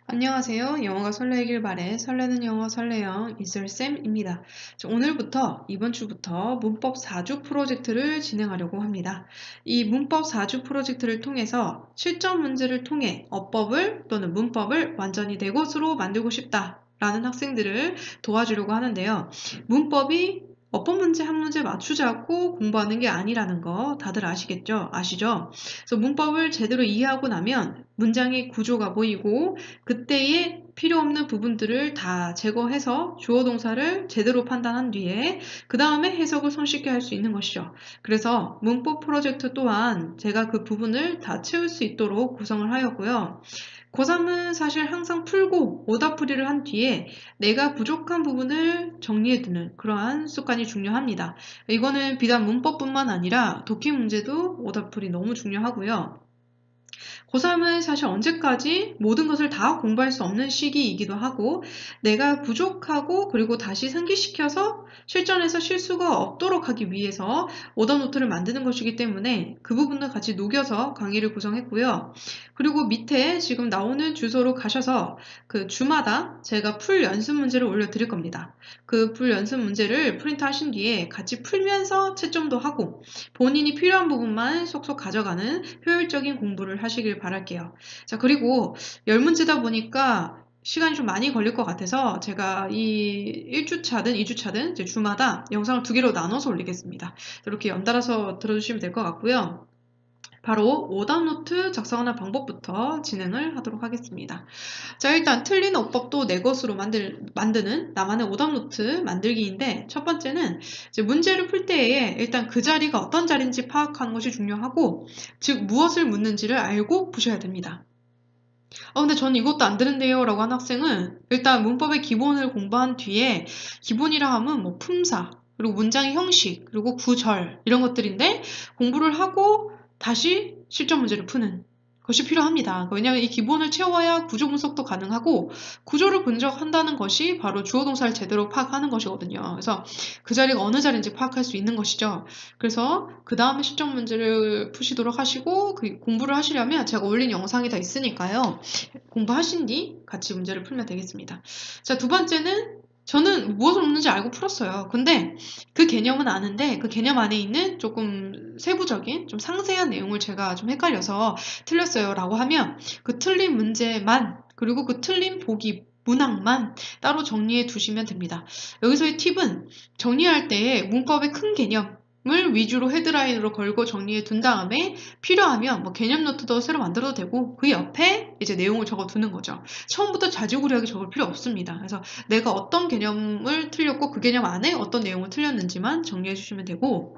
안녕하세요. 영어가 설레길 바래 설레는 영어 설레영 이슬쌤입니다. 오늘부터 이번 주부터 문법 4주 프로젝트를 진행하려고 합니다. 이 문법 4주 프로젝트를 통해서 실전 문제를 통해 어법을 또는 문법을 완전히 내 것으로 만들고 싶다라는 학생들을 도와주려고 하는데요. 문법이 어법 문제 한 문제 맞추자고 공부하는 게 아니라는 거 다들 아시겠죠? 아시죠? 그래서 문법을 제대로 이해하고 나면 문장의 구조가 보이고 그때의 필요 없는 부분들을 다 제거해서 주어 동사를 제대로 판단한 뒤에 그 다음에 해석을 손쉽게 할 수 있는 것이죠. 그래서 문법 프로젝트 또한 제가 그 부분을 다 채울 수 있도록 구성을 하였고요. 고3은 사실 항상 풀고 오답풀이를 한 뒤에 내가 부족한 부분을 정리해두는 그러한 습관이 중요합니다. 이거는 비단 문법뿐만 아니라 독해 문제도 오답풀이 너무 중요하고요. 고3은 사실 언제까지 모든 것을 다 공부할 수 없는 시기이기도 하고 내가 부족하고 그리고 다시 상기시켜서 실전에서 실수가 없도록 하기 위해서 오더 노트를 만드는 것이기 때문에 그 부분을 같이 녹여서 강의를 구성했고요. 그리고 밑에 지금 나오는 주소로 가셔서 그 주마다 제가 풀 연습 문제를 올려드릴 겁니다. 그 풀 연습 문제를 프린트 하신 뒤에 같이 풀면서 채점도 하고 본인이 필요한 부분만 속속 가져가는 효율적인 공부를 하시길 바랄게요. 자, 그리고 10문제다 보니까 시간이 좀 많이 걸릴 것 같아서 제가 이 1주차든 2주차든 이제 주마다 영상을 2개로 나눠서 올리겠습니다. 이렇게 연달아서 들어주시면 될 것 같고요. 바로 오답노트 작성하는 방법부터 진행을 하도록 하겠습니다. 자, 일단 틀린 어법도 내 것으로 만드는 나만의 오답노트 만들기인데 첫 번째는 이제 문제를 풀 때에 일단 그 자리가 어떤 자리인지 파악하는 것이 중요하고 즉 무엇을 묻는지를 알고 푸셔야 됩니다. 근데 저는 이것도 안 되는데요 라고 한 학생은 일단 문법의 기본을 공부한 뒤에 기본이라 하면 뭐 품사 그리고 문장의 형식 그리고 구절 이런 것들인데 공부를 하고 다시 실전 문제를 푸는 것이 필요합니다. 왜냐하면 이 기본을 채워야 구조 분석도 가능하고 구조를 분석한다는 것이 바로 주어 동사를 제대로 파악하는 것이거든요. 그래서 그 자리가 어느 자리인지 파악할 수 있는 것이죠. 그래서 그 다음에 실전 문제를 푸시도록 하시고 그 공부를 하시려면 제가 올린 영상이 다 있으니까요. 공부하신 뒤 같이 문제를 풀면 되겠습니다. 자, 두 번째는 저는 무엇을 묻는지 알고 풀었어요. 근데 그 개념은 아는데 그 개념 안에 있는 조금 세부적인 좀 상세한 내용을 제가 좀 헷갈려서 틀렸어요 라고 하면 그 틀린 문제만 그리고 그 틀린 보기 문항만 따로 정리해 두시면 됩니다. 여기서의 팁은 정리할 때 문법의 큰 개념을 위주로 헤드라인으로 걸고 정리해 둔 다음에 필요하면 뭐 개념 노트도 새로 만들어도 되고 그 옆에 이제 내용을 적어 두는 거죠. 처음부터 좌지구레하게 적을 필요 없습니다. 그래서 내가 어떤 개념을 틀렸고 그 개념 안에 어떤 내용을 틀렸는지만 정리해 주시면 되고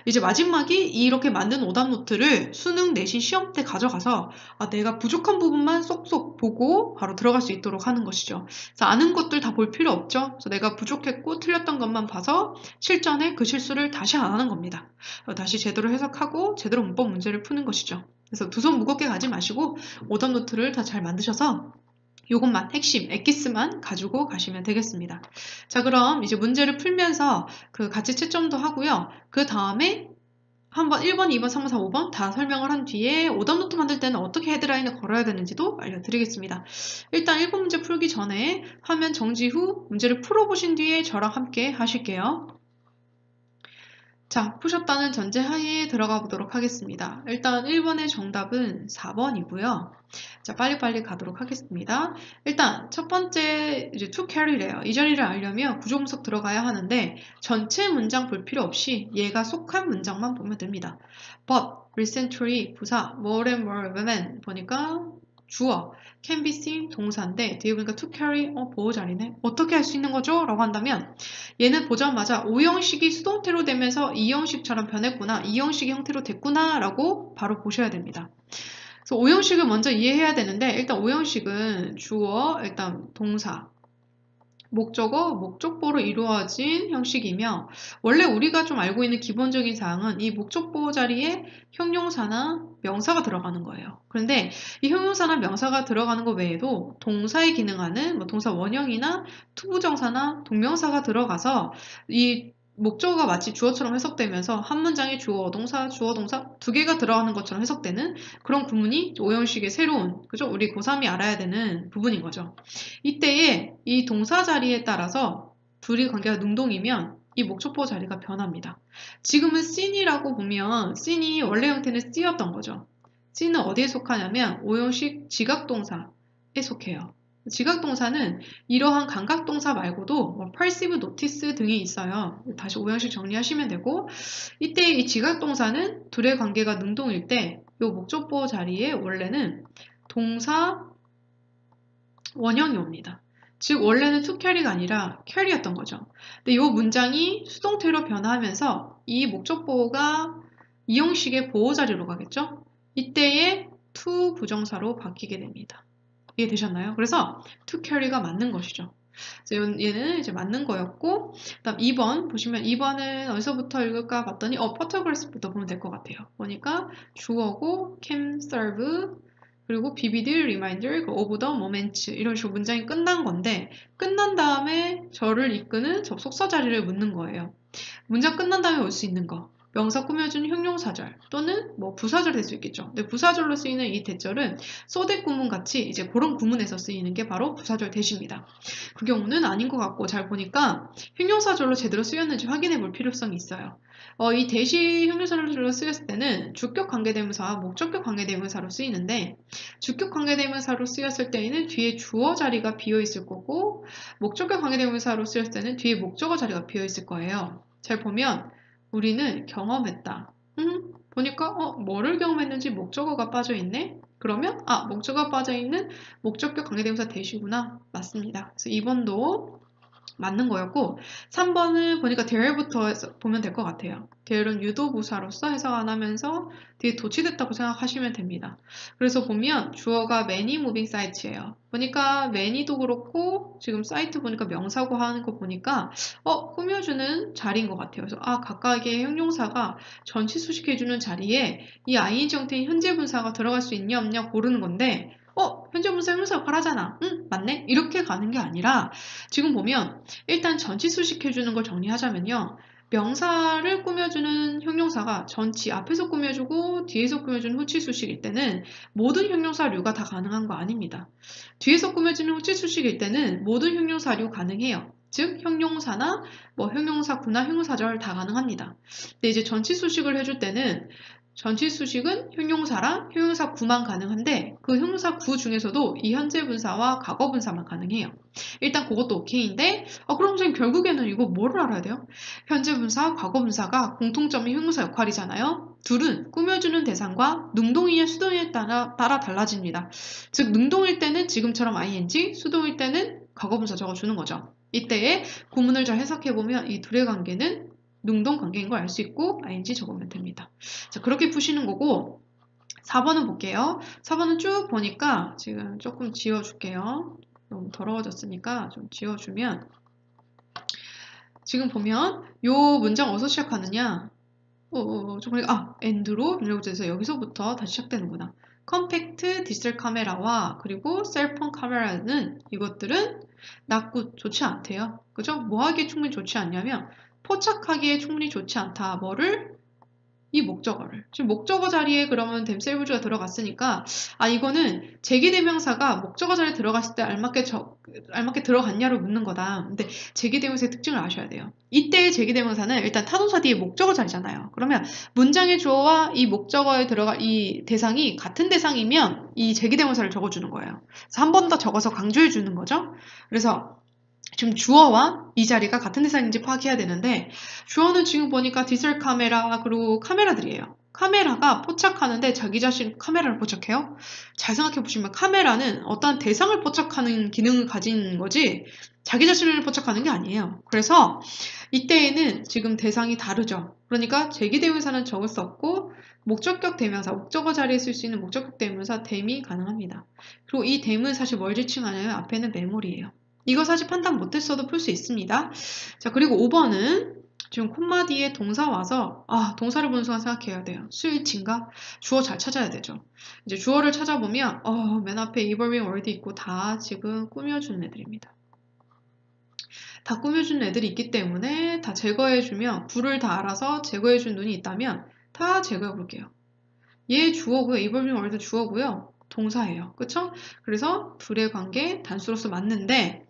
이제 마지막이 이렇게 만든 오답 노트를 수능 내신 시험 때 가져가서 내가 부족한 부분만 쏙쏙 보고 바로 들어갈 수 있도록 하는 것이죠. 그래서 아는 것들 다 볼 필요 없죠. 그래서 내가 부족했고 틀렸던 것만 봐서 실전에 그 실수를 다시 안 하는 겁니다. 다시 제대로 해석하고 제대로 문법 문제를 푸는 것이죠. 그래서 두 손 무겁게 가지 마시고 오답 노트를 다 잘 만드셔서 요것만 핵심, 엑기스만 가지고 가시면 되겠습니다. 자, 그럼 이제 문제를 풀면서 그 같이 채점도 하고요. 그 다음에 한번 1번, 2번, 3번, 4, 5번 다 설명을 한 뒤에 오답노트 만들 때는 어떻게 헤드라인을 걸어야 되는지도 알려드리겠습니다. 일단 1번 문제 풀기 전에 화면 정지 후 문제를 풀어보신 뒤에 저랑 함께 하실게요. 자, 푸셨다는 전제하에 들어가 보도록 하겠습니다. 일단 1번의 정답은 4번이고요. 자, 빨리빨리 가도록 하겠습니다. 일단 첫 번째 이제 to carry래요. 이 자리를 알려면 구조 분석 들어가야 하는데 전체 문장 볼 필요 없이 얘가 속한 문장만 보면 됩니다. But recently 부사 more and more women 보니까 주어 can be seen 동사인데 뒤에 보니까 to carry 보호 자리네. 어떻게 할 수 있는 거죠? 라고 한다면 얘는 보자마자 오형식이 수동태로 되면서 이형식처럼 변했구나. 이형식의 형태로 됐구나 라고 바로 보셔야 됩니다. 그래서 오형식을 먼저 이해해야 되는데 일단 오형식은 주어, 일단 동사, 목적어, 목적보로 이루어진 형식이며 원래 우리가 좀 알고 있는 기본적인 사항은 이 목적보 자리에 형용사나 명사가 들어가는 거예요. 그런데 이 형용사나 명사가 들어가는 것 외에도 동사에 기능하는 뭐 동사 원형이나 투부정사나 동명사가 들어가서 이 목적어가 마치 주어처럼 해석되면서 한 문장에 주어, 동사, 주어, 동사 두 개가 들어가는 것처럼 해석되는 그런 구문이 오형식의 새로운, 그죠? 우리 고3이 알아야 되는 부분인 거죠. 이때에 이 동사 자리에 따라서 둘이 관계가 능동이면 이 목적보 자리가 변합니다. 지금은 seen이라고 보면 seen이 원래 형태는 C였던 거죠. C는 어디에 속하냐면 오형식 지각동사에 속해요. 지각동사는 이러한 감각동사 말고도 뭐 perceive, notice 등이 있어요. 다시 오형식 정리하시면 되고 이때 이 지각동사는 둘의 관계가 능동일 때 이 목적보 자리에 원래는 동사 원형이 옵니다. 즉 원래는 to carry가 아니라 carry였던 거죠. 근데 이 문장이 수동태로 변화하면서 이 목적보호가 이 형식의 보호 자리로 가겠죠. 이때에 to 부정사로 바뀌게 됩니다. 이해되셨나요? 그래서 to carry가 맞는 것이죠. 그래서 얘는 이제 맞는 거였고, 그다음 2번 보시면 2번은 어디서부터 읽을까 봤더니 photograps부터 보면 될 것 같아요. 보니까 주어고 can serve 그리고 vivid reminder of the moments 이런 식으로 문장이 끝난 건데 끝난 다음에 저를 이끄는 접속사 자리를 묻는 거예요. 문장 끝난 다음에 올 수 있는 거. 명사 꾸며준 형용사절 또는 뭐 부사절 될 수 있겠죠. 근데 부사절로 쓰이는 이 대절은 소댓 구문 같이 이제 그런 구문에서 쓰이는 게 바로 부사절 대시입니다. 그 경우는 아닌 것 같고 잘 보니까 형용사절로 제대로 쓰였는지 확인해 볼 필요성이 있어요. 이 대시 형용사절로 쓰였을 때는 주격 관계대명사와 목적격 관계대명사로 쓰이는데 주격 관계대명사로 쓰였을 때에는 뒤에 주어 자리가 비어 있을 거고 목적격 관계대명사로 쓰였을 때는 뒤에 목적어 자리가 비어 있을 거예요. 잘 보면 우리는 경험했다. 보니까 뭐를 경험했는지 목적어가 빠져있네? 그러면 목적어가 빠져있는 목적격 관계대명사 대시구나. 맞습니다. 그래서 2번도 맞는 거였고 3번을 보니까 there부터 보면 될 것 같아요. there는 유도부사로서 해석 안 하면서 뒤에 도치됐다고 생각하시면 됩니다. 그래서 보면 주어가 many moving sites예요. 보니까 many도 그렇고 지금 사이트 보니까 명사고 하는 거 보니까 꾸며주는 자리인 것 같아요. 그래서 각각의 형용사가 전치 수식해주는 자리에 이 ing 형태인 현재 분사가 들어갈 수 있냐 없냐 고르는 건데 현재 분사 형용사 역할 하잖아. 응, 맞네? 이렇게 가는 게 아니라 지금 보면 일단 전치 수식해주는 걸 정리하자면요. 명사를 꾸며주는 형용사가 전치 앞에서 꾸며주고 뒤에서 꾸며주는 후치 수식일 때는 모든 형용사류가 다 가능한 거 아닙니다. 뒤에서 꾸며주는 후치 수식일 때는 모든 형용사류 가능해요. 즉 형용사나 뭐 형용사구나 형용사절 다 가능합니다. 근데 이제 전치 수식을 해줄 때는 전치 수식은 형용사랑 형용사 구만 가능한데 그 형용사 구 중에서도 이 현재 분사와 과거 분사만 가능해요. 일단 그것도 오케이인데 그럼 선생님 결국에는 이거 뭐를 알아야 돼요? 현재 분사, 과거 분사가 공통점이 형용사 역할이잖아요. 둘은 꾸며주는 대상과 능동이냐 수동이냐에 따라 달라집니다. 즉 능동일 때는 지금처럼 ing, 수동일 때는 과거 분사 적어주는 거죠. 이때에 구문을 잘 해석해보면 이 둘의 관계는 능동 관계인 걸 알 수 있고 ing 적으면 됩니다. 자, 그렇게 푸시는 거고 4번은 볼게요. 4번은 쭉 보니까 지금 조금 지워줄게요. 너무 더러워졌으니까 좀 지워주면 지금 보면 요 문장 어디서 시작하느냐 end로 이라고 돼서 여기서부터 다시 시작되는구나. 컴팩트 디지털 카메라와 그리고 셀폰 카메라는 이것들은 낮고 좋지 않대요. 그죠? 뭐 하기에 충분히 좋지 않냐면 포착하기에 충분히 좋지 않다. 뭐를? 이 목적어를. 지금 목적어 자리에 그러면 themselves가 들어갔으니까 이거는 제기대명사가 목적어 자리에 들어갔을 때 알맞게 들어갔냐를 묻는 거다. 근데 제기대명사의 특징을 아셔야 돼요. 이때의 제기대명사는 일단 타동사 뒤에 목적어 자리잖아요. 그러면 문장의 주어와 이 목적어에 들어갈 이 대상이 같은 대상이면 이 제기대명사를 적어주는 거예요. 그래서 한 번 더 적어서 강조해 주는 거죠. 그래서 지금 주어와 이 자리가 같은 대상인지 파악해야 되는데 주어는 지금 보니까 디지털 카메라 그리고 카메라들이에요. 카메라가 포착하는데 자기 자신 카메라를 포착해요? 잘 생각해 보시면 카메라는 어떤 대상을 포착하는 기능을 가진 거지 자기 자신을 포착하는 게 아니에요. 그래서 이때에는 지금 대상이 다르죠. 그러니까 제기대명사는 적을 수 없고 목적격 대명사, 목적어 자리에 쓸 수 있는 목적격 대명사 댐이 가능합니다. 그리고 이 댐은 사실 뭘 지칭하냐면 앞에는 메모리예요. 이거 사실 판단 못했어도 풀 수 있습니다. 자, 그리고 5번은 지금 콤마 뒤에 동사 와서 동사를 보는 순간 생각해야 돼요. 수일치인가? 주어 잘 찾아야 되죠. 이제 주어를 찾아보면 맨 앞에 evolving word 있고 다 지금 꾸며주는 애들입니다. 다 꾸며주는 애들이 있기 때문에 다 제거해주면 불을 다 알아서 제거해준 눈이 있다면 다 제거해 볼게요. 얘 주어고요. evolving world 주어고요. 동사예요. 그쵸? 그래서 둘의 관계 단수로서 맞는데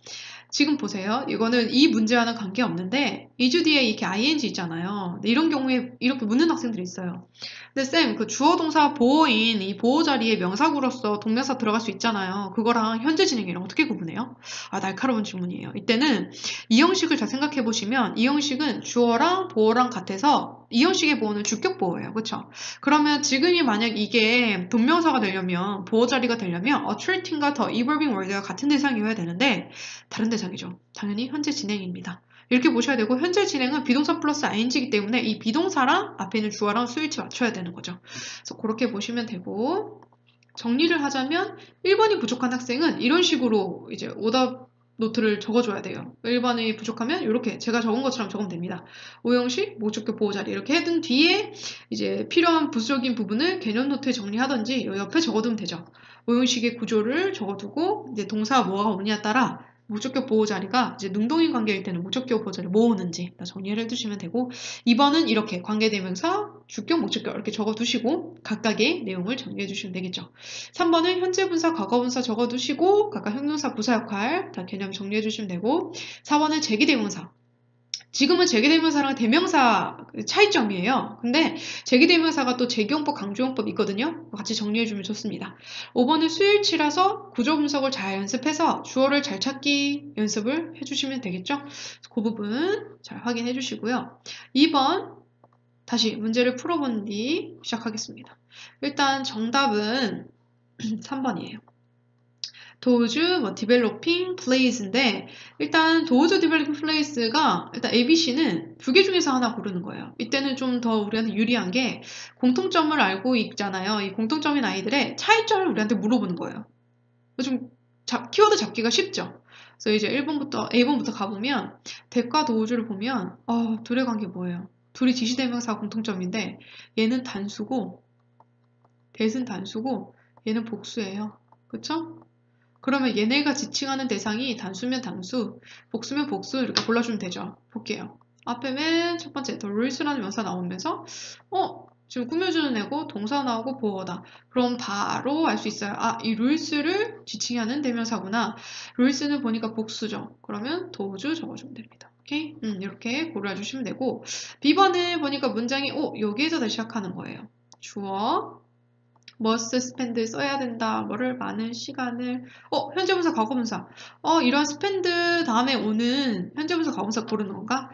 지금 보세요. 이거는 이 문제와는 관계없는데 2주 뒤에 이렇게 ing 있잖아요. 근데 이런 경우에 이렇게 묻는 학생들이 있어요. 근데 쌤, 그 주어 동사 보어인 이 보어 자리에 명사구로서 동명사 들어갈 수 있잖아요. 그거랑 현재 진행이랑 어떻게 구분해요? 아, 날카로운 질문이에요. 이때는 이 형식을 잘 생각해 보시면 이 형식은 주어랑 보어랑 같아서 이 형식의 보어는 주격 보어예요. 그쵸? 그러면 지금이 만약 이게 동명사가 되려면 보어 자리가 되려면 attracting과 더 evolving word가 같은 대상이어야 되는데 다른 대상이죠. 당연히 현재 진행입니다. 이렇게 보셔야 되고 현재 진행은 비동사 플러스 ing이기 때문에 이 비동사랑 앞에 있는 주어랑 스위치 맞춰야 되는 거죠. 그래서 그렇게 보시면 되고 정리를 하자면 1번이 부족한 학생은 이런 식으로 이제 오답 노트를 적어줘야 돼요. 1번이 부족하면 이렇게 제가 적은 것처럼 적으면 됩니다. 오형식, 목적격 보호자리 이렇게 해둔 뒤에 이제 필요한 부수적인 부분을 개념 노트에 정리하든지 옆에 적어두면 되죠. 오형식의 구조를 적어두고 이제 동사 뭐가 오느냐에 따라 목적격 보호 자리가 이제 능동인 관계일 때는 목적격 보호 자리 뭐 오는지 정리를 해두시면 되고 2번은 이렇게 관계대명사, 주격, 목적격 이렇게 적어두시고 각각의 내용을 정리해 주시면 되겠죠. 3번은 현재 분사, 과거 분사 적어두시고 각각 형용사, 부사 역할 다 개념 정리해 주시면 되고 4번은 제기대명사 지금은 제기대명사랑 대명사 차이점이에요. 근데 제기대명사가 또 제기용법, 강조용법 있거든요. 같이 정리해주면 좋습니다. 5번은 수일치라서 구조 분석을 잘 연습해서 주어를 잘 찾기 연습을 해주시면 되겠죠. 그 부분 잘 확인해 주시고요. 2번 다시 문제를 풀어본 뒤 시작하겠습니다. 일단 정답은 3번이에요. 도우즈, 디벨로핑 플레이스인데 일단 도우즈 디벨로핑 플레이스가 일단 ABC는 두 개 중에서 하나 고르는 거예요. 이때는 좀 더 우리한테 유리한 게 공통점을 알고 있잖아요. 이 공통점인 아이들의 차이점을 우리한테 물어보는 거예요. 좀 키워드 잡기가 쉽죠. 그래서 이제 1번부터 A번부터 가보면 대과 도우즈를 보면 둘의 관계 뭐예요? 둘이 지시대명사 공통점인데 얘는 단수고 대은 단수고 얘는 복수예요. 그쵸? 그러면 얘네가 지칭하는 대상이 단수면 단수, 복수면 복수 이렇게 골라주면 되죠. 볼게요. 앞에 맨 첫 번째 the rules라는 명사 나오면서 지금 꾸며주는 애고 동사 나오고 보어다. 그럼 바로 알 수 있어요. 이 rules를 지칭하는 대명사구나. rules는 보니까 복수죠. 그러면 도주 적어주면 됩니다. 오케이? 이렇게 골라주시면 되고 B번은 보니까 문장이 여기에서 다시 시작하는 거예요. 주어 must spend 써야 된다. 뭐를 많은 시간을 현재분사 과거분사 이러한 spend 다음에 오는 현재분사 과거분사 고르는 건가?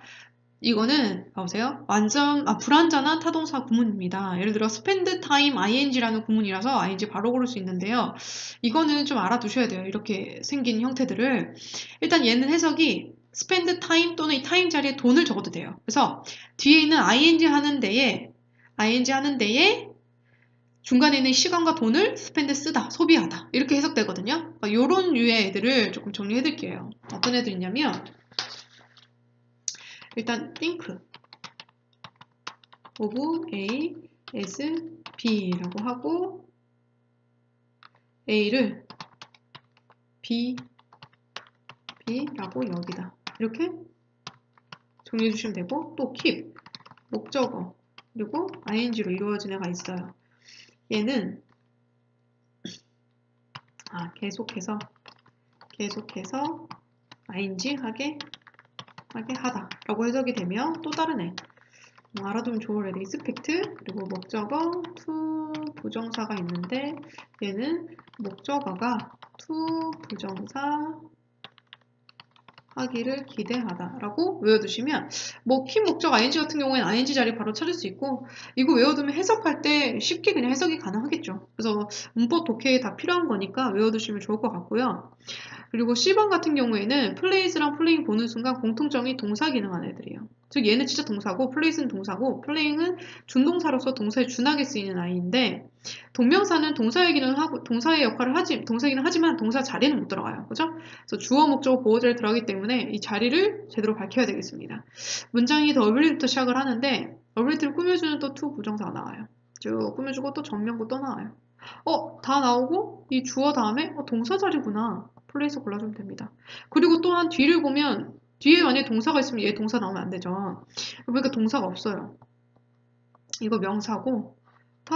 이거는 봐보세요. 완전 불완전한 타동사 구문입니다. 예를 들어 spend time ing라는 구문이라서 ing 바로 고를 수 있는데요. 이거는 좀 알아두셔야 돼요. 이렇게 생긴 형태들을 일단 얘는 해석이 spend time 또는 이 time 자리에 돈을 적어도 돼요. 그래서 뒤에 있는 ing 하는 데에 중간에 있는 시간과 돈을 spend 쓰다, 소비하다 이렇게 해석되거든요. 이런 류의 애들을 조금 정리해드릴게요. 어떤 애들이냐면 일단 think of A as B라고 하고 A를 B라고 여기다 이렇게 정리해 주시면 되고 또 keep 목적어 그리고 ing로 이루어진 애가 있어요. 얘는 계속해서 ing 하게 하다 라고 해석이 되면 또 다른 애 알아두면 좋을 애들 expect 그리고 목적어 to 부정사가 있는데 얘는 목적어가 to 부정사 하기를 기대하다 라고 외워두시면 keep 목적 ing 같은 경우에는 ing 자리 바로 찾을 수 있고 이거 외워두면 해석할 때 쉽게 그냥 해석이 가능하겠죠. 그래서 문법 독해에 다 필요한 거니까 외워두시면 좋을 것 같고요. 그리고 C번 같은 경우에는 플레이스랑 플레잉 보는 순간 공통점이 동사 기능하는 애들이에요. 즉 얘는 진짜 동사고 플레이스는 동사고 플레잉은 준동사로서 동사에 준하게 쓰이는 아이인데 동명사는 동사의 기능을 하고 동사의 역할을 동사 기능을 하지만 동사 자리는 못 들어가요. 그죠? 그래서 주어 목적어 보어자리에 들어가기 때문에 이 자리를 제대로 밝혀야 되겠습니다. 문장이 더 어빌리티부터 시작을 하는데 어빌리티를 꾸며주는 또 to 부정사가 나와요. 쭉 꾸며주고 또 전명구 또 나와요. 다 나오고 이 주어 다음에 동사 자리구나. 플레이스 골라주면 됩니다. 그리고 또한 뒤를 보면 뒤에 만약에 동사가 있으면 얘 동사 나오면 안 되죠. 그러니까 동사가 없어요. 이거 명사고 다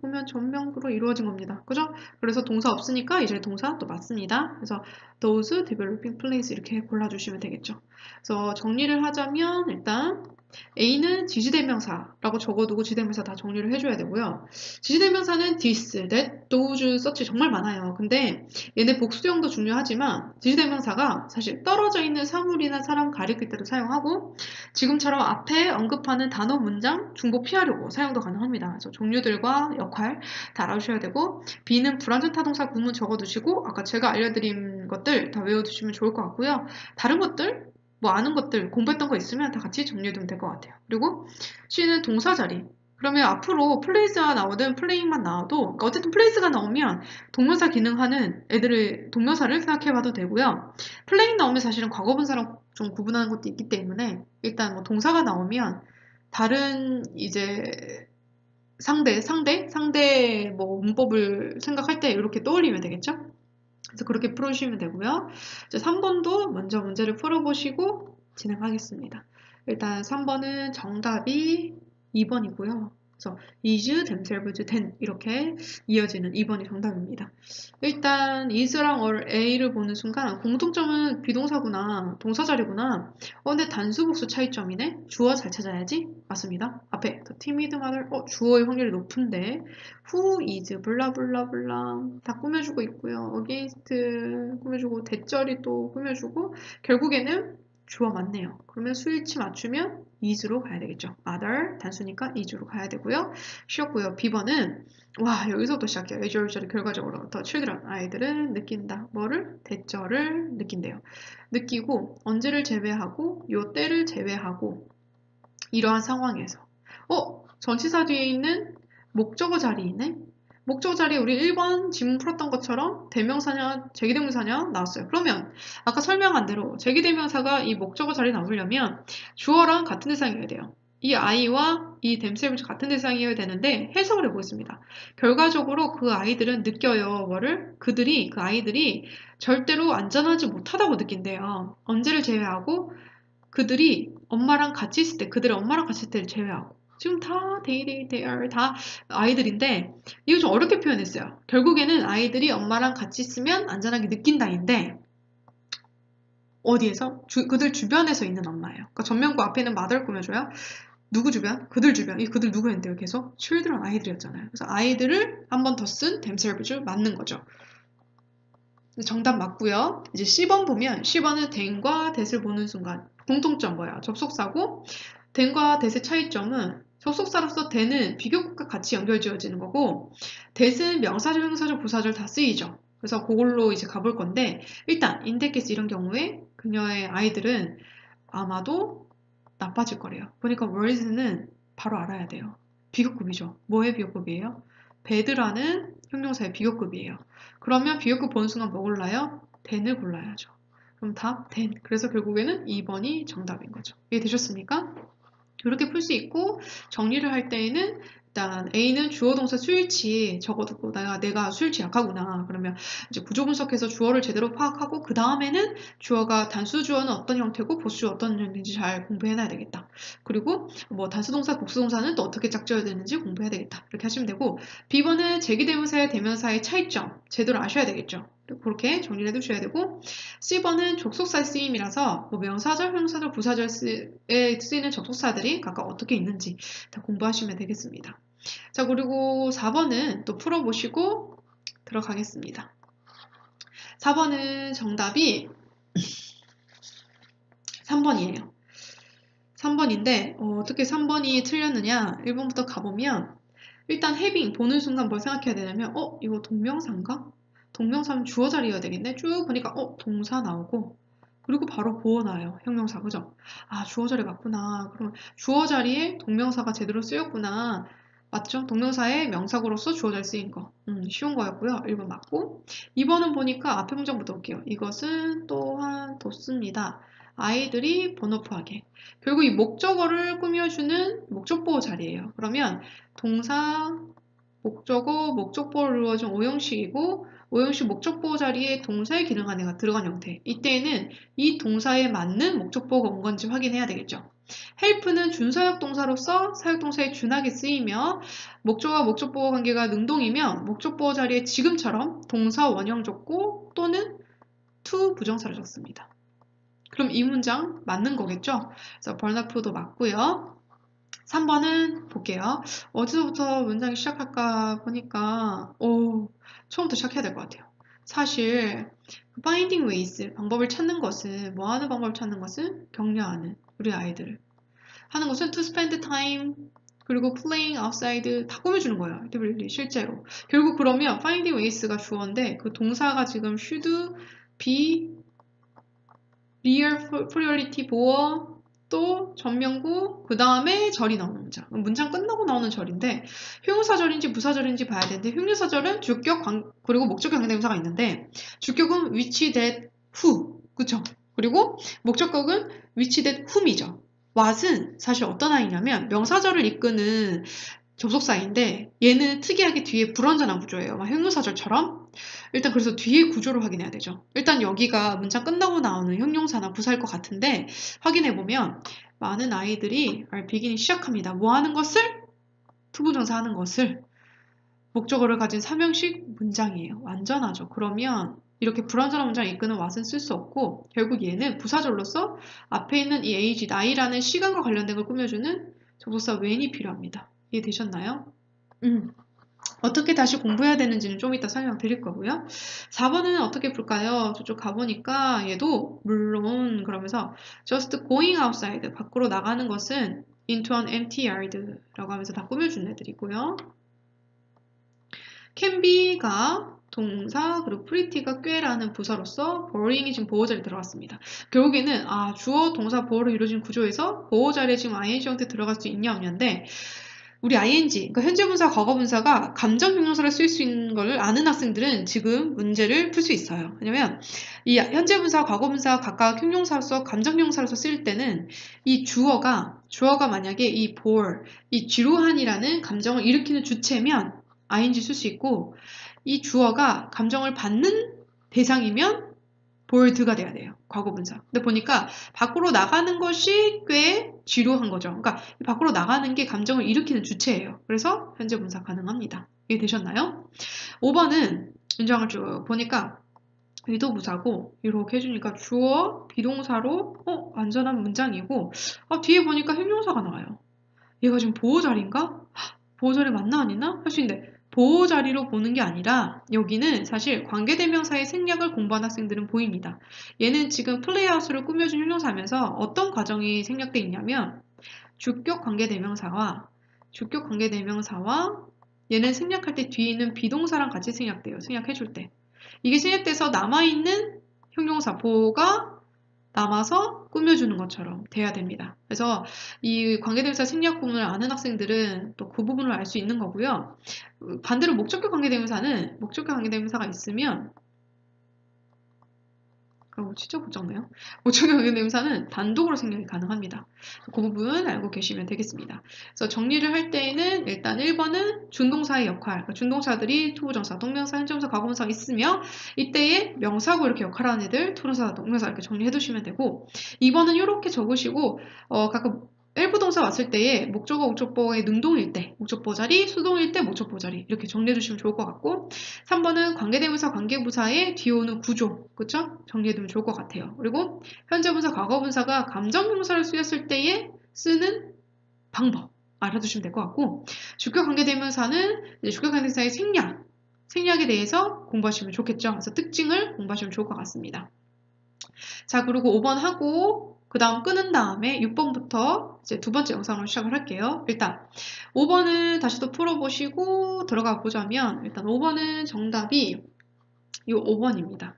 보면 전명구로 이루어진 겁니다. 그죠? 그래서 동사 없으니까 이제 동사 또 맞습니다. 그래서 those developing plays 이렇게 골라주시면 되겠죠. 그래서 정리를 하자면 일단 A는 지시대명사라고 적어두고 지시대명사 다 정리를 해줘야 되고요. 지시대명사는 this, that, those, such 정말 많아요. 근데 얘네 복수형도 중요하지만 지시대명사가 사실 떨어져 있는 사물이나 사람 가리킬 때도 사용하고 지금처럼 앞에 언급하는 단어 문장 중복 피하려고 사용도 가능합니다. 그래서 종류들과 역할 다 알아주셔야 되고 B는 불완전 타동사 구문 적어두시고 아까 제가 알려드린 것들 다 외워두시면 좋을 것 같고요. 다른 것들 뭐 아는 것들 공부했던 거 있으면 다 같이 정리해두면 될 것 같아요. 그리고 C는 동사 자리. 그러면 앞으로 플레이스가 나오든 플레잉만 나와도 그러니까 어쨌든 플레이스가 나오면 동명사 기능하는 애들을 동명사를 생각해봐도 되고요. 플레잉 나오면 사실은 과거분사랑 좀 구분하는 것도 있기 때문에 일단 뭐 동사가 나오면 다른 이제 상대 뭐 문법을 생각할 때 이렇게 떠올리면 되겠죠? 그래서 그렇게 풀어주시면 되고요. 이제 3번도 먼저 문제를 풀어보시고 진행하겠습니다. 일단 3번은 정답이 2번이고요. 그래서 is, themselves, then 이렇게 이어지는 2번이 정답입니다. 일단 is랑 a를 보는 순간 공통점은 비동사구나, 동사자리구나. 근데 단수 복수 차이점이네. 주어 잘 찾아야지. 맞습니다. 앞에 the timid mother, 주어의 확률이 높은데 who is 블라블라블라 다 꾸며주고 있고요. against 꾸며주고 대절이 또 꾸며주고 결국에는 주어 맞네요. 그러면 수일치 맞추면 is로 가야 되겠죠. other 단수니까 is로 가야 되고요. 쉬었고요. B번은 와 여기서부터 시작해요. 애절절이 결과적으로 더 children 아이들은 느낀다. 뭐를? 대절을 느낀대요. 느끼고 언제를 제외하고 요 때를 제외하고 이러한 상황에서 전치사 뒤에 있는 목적어 자리이네. 목적어 자리에 우리 1번 지문 풀었던 것처럼 대명사냐 제기대명사냐 나왔어요. 그러면 아까 설명한 대로 제기대명사가 이 목적어 자리에 나오려면 주어랑 같은 대상이어야 돼요. 이 아이와 이 themselves 같은 대상이어야 되는데 해석을 해보겠습니다. 결과적으로 그 아이들은 느껴요. 뭐를? 그 아이들이 절대로 안전하지 못하다고 느낀대요. 언제를 제외하고 그들이 엄마랑 같이 있을 때, 그들의 엄마랑 같이 있을 때를 제외하고. 지금 다 they are 다 아이들인데 이거 좀 어렵게 표현했어요. 결국에는 아이들이 엄마랑 같이 있으면 안전하게 느낀다인데 어디에서? 그들 주변에서 있는 엄마예요. 그러니까 전면구 앞에는 mother 꾸며줘요. 누구 주변? 그들 주변. 이 그들 누구였는데요? 계속 children 아이들이었잖아요. 그래서 아이들을 한 번 더 쓴 themselves 맞는 거죠. 정답 맞고요. 이제 10번 보면 10번은 then과 that을 보는 순간 공통점 뭐야? 접속사고 then과 that의 차이점은 접속사로서 then은 비교급과 같이 연결지어지는 거고 that은 명사절, 형사절, 부사절 다 쓰이죠. 그래서 그걸로 이제 가볼 건데 일단 in that case 이런 경우에 그녀의 아이들은 아마도 나빠질 거래요. 보니까 words는 바로 알아야 돼요. 비교급이죠. 뭐의 비교급이에요? bad라는 형용사의 비교급이에요. 그러면 비교급 보는 순간 뭐 골라요? then을 골라야죠. 그럼 답 then. 그래서 결국에는 2번이 정답인 거죠. 이해되셨습니까? 이렇게 풀 수 있고 정리를 할 때에는 일단 A는 주어 동사 수일치 적어두고 내가 수일치 약하구나. 그러면 이제 구조 분석해서 주어를 제대로 파악하고 그 다음에는 주어가 단수 주어는 어떤 형태고 보수 주어 어떤 형태인지 잘 공부해놔야 되겠다. 그리고 뭐 단수 동사 복수 동사는 또 어떻게 짝지어야 되는지 공부해야 되겠다. 이렇게 하시면 되고 B번은 제기대명사의 대명사의 차이점 제대로 아셔야 되겠죠. 그렇게 정리를 해두셔야 되고 C번은 족속사의 쓰임이라서 뭐 명사절, 형용사절, 부사절에 쓰이는 접속사들이 각각 어떻게 있는지 다 공부하시면 되겠습니다. 자 그리고 4번은 또 풀어보시고 들어가겠습니다. 4번은 정답이 3번이에요. 3번인데 어떻게 3번이 틀렸느냐 1번부터 가보면 일단 having 보는 순간 뭘 생각해야 되냐면 이거 동명사인가? 동명사면 주어 자리여야 되겠네. 쭉 보니까 동사 나오고 그리고 바로 보어 나와요. 형용사 그죠? 아 주어 자리 맞구나. 그럼 주어 자리에 동명사가 제대로 쓰였구나. 맞죠? 동명사의 명사구로서 주어 자리 쓰인 거. 쉬운 거였고요. 1번 맞고 2번은 보니까 앞에 문장부터 볼게요. 이것은 또한 돋습니다. 아이들이 번호프하게. 결국 이 목적어를 꾸며주는 목적보호 자리예요. 그러면 동사, 목적어, 목적보호를 이루어진 오형식이고 오형식 목적보호 자리에 동사의 기능 안에가 들어간 형태. 이때에는 이 동사에 맞는 목적보호가 온 건지 확인해야 되겠죠. help는 준사역 동사로서 사역동사에 준하게 쓰이며 목적어와 목적보호 관계가 능동이면 목적보호 자리에 지금처럼 동사 원형 적고 또는 to 부정사를 적습니다. 그럼 이 문장 맞는 거겠죠? 그래서 번역표도 맞고요. 3번은 볼게요. 어디서부터 문장이 시작할까 보니까 처음부터 시작해야 될 것 같아요. 사실 finding ways, 방법을 찾는 것은 뭐 하는 방법을 찾는 것은 격려하는 우리 아이들을 하는 것은 to spend time 그리고 playing outside 다 꾸며주는 거예요. actively 실제로. 결국 그러면 finding ways가 주어인데 그 동사가 지금 should be real priority 보어 또 전명구 그 다음에 절이 나오는 문장. 문장 끝나고 나오는 절인데 형용사절인지 부사절인지 봐야 되는데 형용사절은 주격 그리고 목적격 관계대명사가 있는데 주격은 which that who 그쵸? 그리고 목적격은 which that whom이죠. what은 사실 어떤 아이냐면 명사절을 이끄는 접속사인데 얘는 특이하게 뒤에 불완전한 구조예요. 막 형용사절처럼. 일단 그래서 뒤에 구조를 확인해야 되죠. 일단 여기가 문장 끝나고 나오는 형용사나 부사일 것 같은데 확인해보면 많은 아이들이 are beginning 시작합니다. 뭐 하는 것을? 투부정사 하는 것을 목적어를 가진 삼형식 문장이에요. 완전하죠. 그러면 이렇게 불완전한 문장 이끄는 what은 쓸 수 없고 결국 얘는 부사절로서 앞에 있는 이 age, 나이라는 시간과 관련된 걸 꾸며주는 접속사 when이 필요합니다. 이해되셨나요? 어떻게 다시 공부해야 되는지는 좀 이따 설명드릴 거고요. 4번은 어떻게 볼까요? 저쪽 가보니까 얘도 물론 그러면서 just going outside, 밖으로 나가는 것은 into an empty yard라고 하면서 다 꾸며준 애들이고요. can be가 동사 그리고 pretty가 꽤라는 부사로서 boring이 지금 보호자리에 들어갔습니다. 결국에는 주어 동사 보호로 이루어진 구조에서 보호자리에 지금 ing 형태 들어갈 수 있냐 없냐인데 우리 ing, 그러니까 현재분사, 과거분사가 감정형용사를 쓸 수 있는 걸 아는 학생들은 지금 문제를 풀 수 있어요. 왜냐면 이 현재분사, 과거분사 각각 형용사로서 감정형용사로서 쓸 때는 이 주어가 만약에 이 bore, 이 지루한이라는 감정을 일으키는 주체면 ing 쓸 수 있고 이 주어가 감정을 받는 대상이면 bored가 돼야 돼요. 과거분사. 근데 보니까 밖으로 나가는 것이 꽤 지루한 거죠. 그러니까 밖으로 나가는 게 감정을 일으키는 주체예요. 그래서 현재 분사 가능합니다. 이해되셨나요? 5번은 문장을 쭉 보니까 의도부사고 이렇게 해주니까 주어, 비동사로 완전한 문장이고 뒤에 보니까 형용사가 나와요. 얘가 지금 보호자리인가? 보호자리 맞나 아니나? 할 수 있는데 보호자리로 보는 게 아니라 여기는 사실 관계대명사의 생략을 공부한 학생들은 보입니다. 얘는 지금 플레이아웃을 꾸며준 형용사면서 어떤 과정이 생략돼 있냐면 주격 관계대명사와 얘는 생략할 때 뒤에 있는 비동사랑 같이 생략돼요. 생략해줄 때. 이게 생략돼서 남아있는 형용사 보호가 남아서 꾸며주는 것처럼 돼야 됩니다. 그래서 이 관계대명사 생략 부분을 아는 학생들은 또 그 부분을 알 수 있는 거고요. 반대로 목적격 관계대명사가 있으면 진짜 고쳤네요. 목적격 관계대명사는 단독으로 생략이 가능합니다. 그 부분 알고 계시면 되겠습니다. 그래서 정리를 할 때에는 일단 1번은 준동사의 역할, 그러니까 준동사들이 투부정사, 동명사, 현재분사, 과거분사가 있으며 이때에 명사고 이렇게 역할하는 애들 투부정사, 동명사 이렇게 정리해 두시면 되고 2번은 이렇게 적으시고 가끔 일부동사 왔을 때에 목적어, 목적보호의 능동일 때, 목적보호 자리, 수동일 때, 목적보호 자리 이렇게 정리해 두시면 좋을 것 같고 3번은 관계대명사, 관계부사의 뒤에 오는 구조, 그쵸? 정리해 두면 좋을 것 같아요. 그리고 현재분사, 과거분사가 감정형사를 쓰였을 때에 쓰는 방법 알아두시면 될 것 같고 주격 관계대명사는 주격 관계대명사의 생략에 대해서 공부하시면 좋겠죠. 그래서 특징을 공부하시면 좋을 것 같습니다. 자, 그리고 5번 하고 그 다음 끄는 다음에 6번부터 이제 두 번째 영상으로 시작을 할게요. 일단 5번을 다시 또 풀어보시고 들어가 보자면 일단 5번은 정답이 이 5번입니다.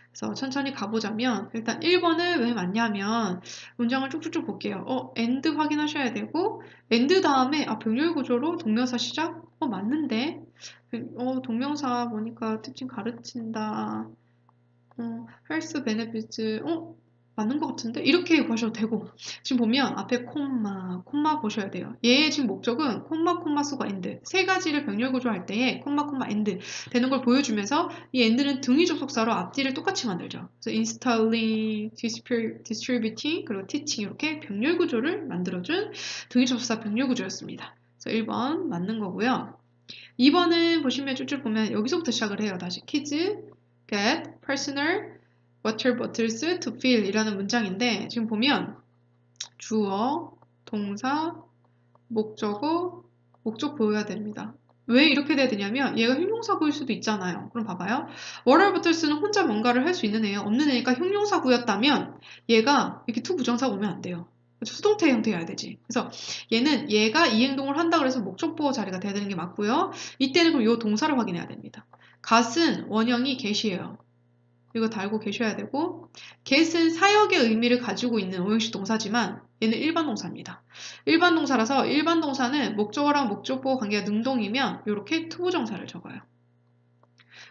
그래서 천천히 가보자면 일단 1번을 왜 맞냐면 문장을 쭉쭉쭉 볼게요. and 확인하셔야 되고 and 다음에 병렬 구조로 동명사 시작? 맞는데 동명사 보니까 특징 가르친다. health benefits 맞는 것 같은데? 이렇게 보셔도 되고 지금 보면 앞에 콤마 보셔야 돼요. 얘의 지금 목적은 콤마 수가 엔드 세 가지를 병렬 구조할 때에 콤마 엔드 되는 걸 보여주면서 이 엔드는 등위 접속사로 앞뒤를 똑같이 만들죠. 그래서 installing, distributing, 그리고 teaching 이렇게 병렬 구조를 만들어준 등위 접속사 병렬 구조였습니다. 그래서 1번 맞는 거고요. 2번은 보시면 쭉쭉 보면 여기서부터 시작을 해요. 다시 kids get personal water bottles to fill 이라는 문장인데 지금 보면 주어, 동사, 목적어, 목적 보여야 됩니다. 왜 이렇게 돼야 되냐면 얘가 형용사구일 수도 있잖아요. 그럼 봐봐요. water bottles는 혼자 뭔가를 할 수 있는 애예요. 없는 애니까 형용사구였다면 얘가 이렇게 to 부정사가 오면 안 돼요. 수동태 형태여야 되지. 그래서 얘는 얘가 이 행동을 한다 그래서 목적보호 자리가 돼야 되는 게 맞고요. 이때는 그럼 이 동사를 확인해야 됩니다. gat은 원형이 get이에요. 이거 다 알고 계셔야 되고 get은 사역의 의미를 가지고 있는 오형식 동사지만 얘는 일반 동사입니다. 일반 동사라서 일반 동사는 목적어랑 목적보호 관계가 능동이면 이렇게 투부정사를 적어요.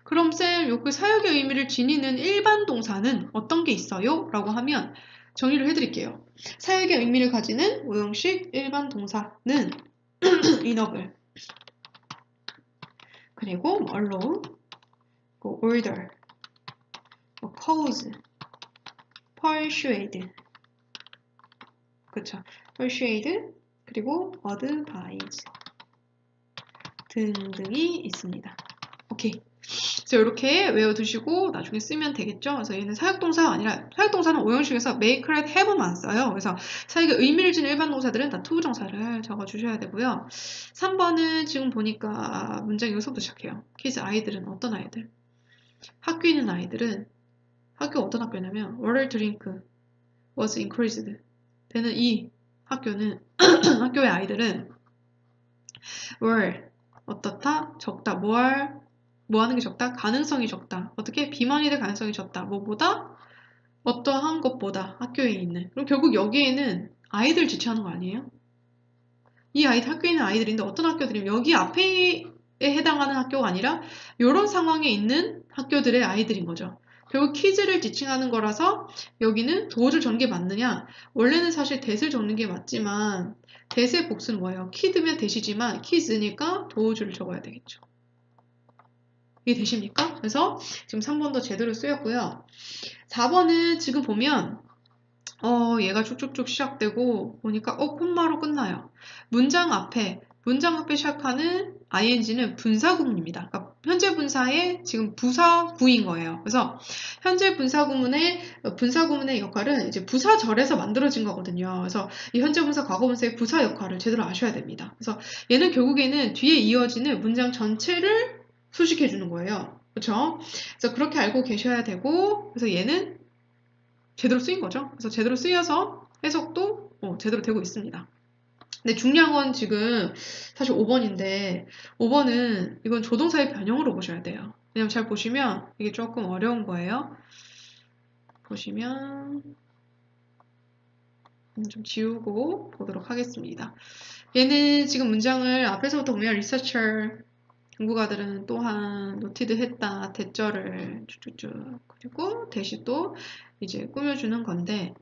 그럼 쌤, 요 그 사역의 의미를 지니는 일반 동사는 어떤 게 있어요? 라고 하면 정의를 해드릴게요. 사역의 의미를 가지는 오형식 일반 동사는 enable 그리고 allow, order, cause, persuade 그쵸. persuade 그리고 advise 등등이 있습니다. 오케이. 그래서 이렇게 외워두시고 나중에 쓰면 되겠죠. 그래서 얘는 사역동사가 아니라 사역동사는 오형식에서 make, let, have만 써요. 그래서 사역의 의미를 지닌 일반 동사들은 다 투부정사를 적어주셔야 되고요. 3번은 지금 보니까 문장 여기서부터 시작해요. kids 아이들은 어떤 아이들? 학교에 있는 아이들은 학교가 어떤 학교냐면 water drink was increased 되는 이 학교는 학교의 아이들은 were 어떻다? 적다. 뭐 하는 게 적다? 가능성이 적다. 어떻게? 비만이 될 가능성이 적다. 뭐보다? 어떠한 것보다 학교에 있는. 그럼 결국 여기에는 아이들 지칭하는 거 아니에요? 이 아이들 학교에 있는 아이들인데 어떤 학교들이면 여기 앞에 해당하는 학교가 아니라 이런 상황에 있는 학교들의 아이들인 거죠. 결국 키즈를 지칭하는 거라서 여기는 도어줄 적는 게 맞느냐? 원래는 사실 that을 적는 게 맞지만 that의 복수는 뭐예요? 키드면 that이지만 키즈니까 도어줄을 적어야 되겠죠. 이게 되십니까? 그래서 지금 3번도 제대로 쓰였고요. 4번은 지금 보면 얘가 쭉쭉쭉 시작되고 보니까 콤마로 끝나요. 문장 앞에 시작하는 ing는 분사구문입니다. 그러니까 현재 분사의 지금 부사구인 거예요. 그래서 현재 분사구문의 역할은 이제 부사절에서 만들어진 거거든요. 그래서 이 현재 분사, 과거 분사의 부사 역할을 제대로 아셔야 됩니다. 그래서 얘는 결국에는 뒤에 이어지는 문장 전체를 수식해 주는 거예요. 그렇죠? 그래서 그렇게 알고 계셔야 되고 그래서 얘는 제대로 쓰인 거죠. 그래서 제대로 쓰여서 해석도 제대로 되고 있습니다. 근데 중요한 건 지금 사실 5번인데 5번은 이건 조동사의 변형으로 보셔야 돼요. 왜냐면 잘 보시면 이게 조금 어려운 거예요. 보시면 좀 지우고 보도록 하겠습니다. 얘는 지금 문장을 앞에서부터 보면 researcher 연구가들은 또한 노티드 했다 대절을 쭉쭉쭉 그리고 대시 또 이제 꾸며주는 건데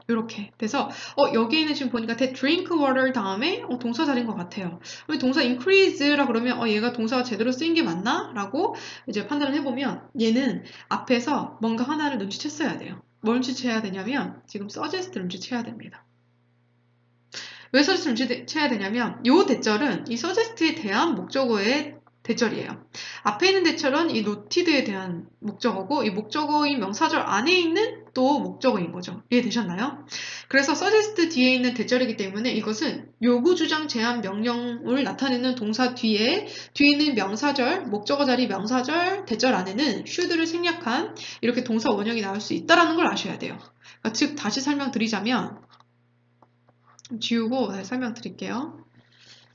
이렇게 돼서 여기에는 지금 보니까 that drink water 다음에 동사 자리인 것 같아요. 우리 동사 increase라 그러면 얘가 동사가 제대로 쓰인 게 맞나? 라고 이제 판단을 해보면 얘는 앞에서 뭔가 하나를 눈치챘어야 돼요. 뭘 눈치채야 되냐면 지금 suggest를 눈치채야 됩니다. 왜 suggest를 눈치채야 되냐면 이 대절은 이 suggest에 대한 목적어의 대절이에요. 앞에 있는 대절은 이 noted에 대한 목적어고 이 목적어인 명사절 안에 있는 또 목적어인 거죠. 이해되셨나요? 그래서 suggest 뒤에 있는 대절이기 때문에 이것은 요구, 주장, 제안, 명령을 나타내는 동사 뒤에 있는 명사절, 목적어 자리 명사절, 대절 안에는 should를 생략한 이렇게 동사 원형이 나올 수 있다는 걸 아셔야 돼요. 그러니까 즉 다시 설명드리자면 지우고 다시 설명드릴게요.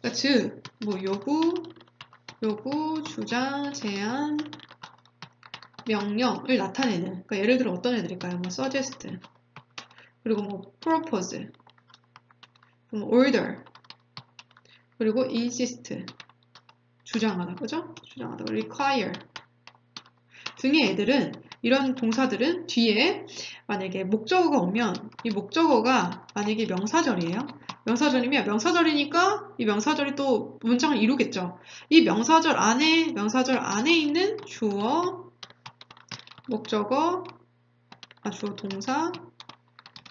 그러니까 즉 뭐 요구, 주장, 제안, 명령을 나타내는 그러니까 예를 들어 어떤 애들일까요? 뭐 suggest 그리고 뭐 propose 뭐 order 그리고 insist 주장하다 그죠? 주장하다 require 등의 애들은 이런 동사들은 뒤에 만약에 목적어가 오면 이 목적어가 만약에 명사절이에요. 명사절이면 명사절이니까 이 명사절이 또 문장을 이루겠죠. 이 명사절 안에 있는 주어, 목적어, 주어 동사,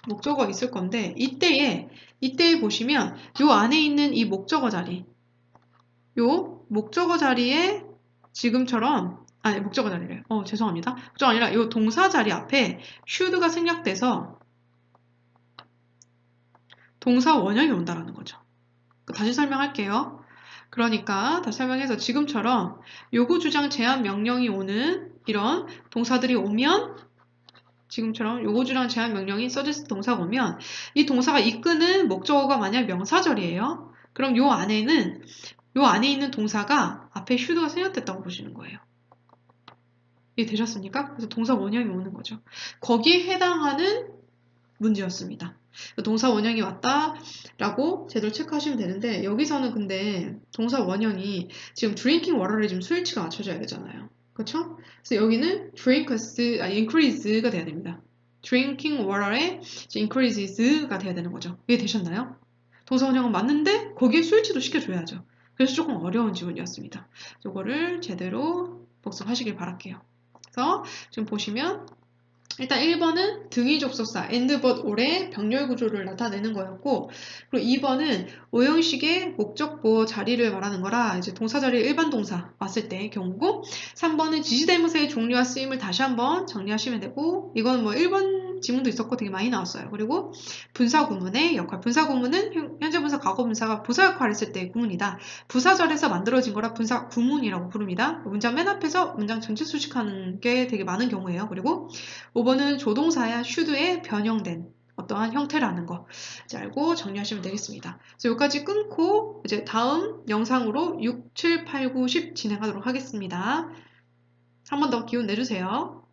목적어가 있을 건데 이때에 보시면 요 안에 있는 이 목적어 자리, 요 목적어 자리에 지금처럼 목적어 자리래. 죄송합니다. 목적어 아니라 요 동사 자리 앞에 should가 생략돼서 동사 원형이 온다라는 거죠. 다시 설명할게요. 그러니까 다시 설명해서 지금처럼 요구 주장 제한 명령이 오는 이런 동사들이 오면 지금처럼 요구 주장 제한 명령이 suggest 동사가 오면 이 동사가 이끄는 목적어가 만약 명사절이에요. 그럼 요 안에 있는 동사가 앞에 should가 생략됐다고 보시는 거예요. 이해되셨습니까? 그래서 동사 원형이 오는 거죠. 거기에 해당하는 문제였습니다. 동사 원형이 왔다라고 제대로 체크하시면 되는데 여기서는 근데 동사 원형이 지금 drinking water를 지금 수일치가 맞춰줘야 되잖아요. 그렇죠? 그래서 여기는 increase가 돼야 됩니다. drinking water에 increases가 돼야 되는 거죠. 이해되셨나요? 동사 원형은 맞는데 거기에 수일치도 시켜줘야죠. 그래서 조금 어려운 지문이었습니다. 이거를 제대로 복습하시길 바랄게요. 그래서 지금 보시면 일단 1번은 등위 접속사 and but or의 병렬 구조를 나타내는 거였고 그리고 2번은 오형식의 목적보 자리를 말하는 거라 이제 동사 자리에 일반 동사 왔을 때의 경우고 3번은 지시대명사의 종류와 쓰임을 다시 한번 정리하시면 되고 이건 뭐 1번 지문도 있었고 되게 많이 나왔어요. 그리고 분사 구문의 역할 분사 구문은 현재 분사 과거 분사가 부사 역할을 했을 때의 구문이다. 부사절에서 만들어진 거라 분사 구문이라고 부릅니다. 문장 맨 앞에서 문장 전체 수식하는 게 되게 많은 경우예요. 그리고 5번은 조동사야 should에 변형된 어떠한 형태라는 거 이제 알고 정리하시면 되겠습니다. 그래서 여기까지 끊고 이제 다음 영상으로 6, 7, 8, 9, 10 진행하도록 하겠습니다. 한 번 더 기운 내주세요.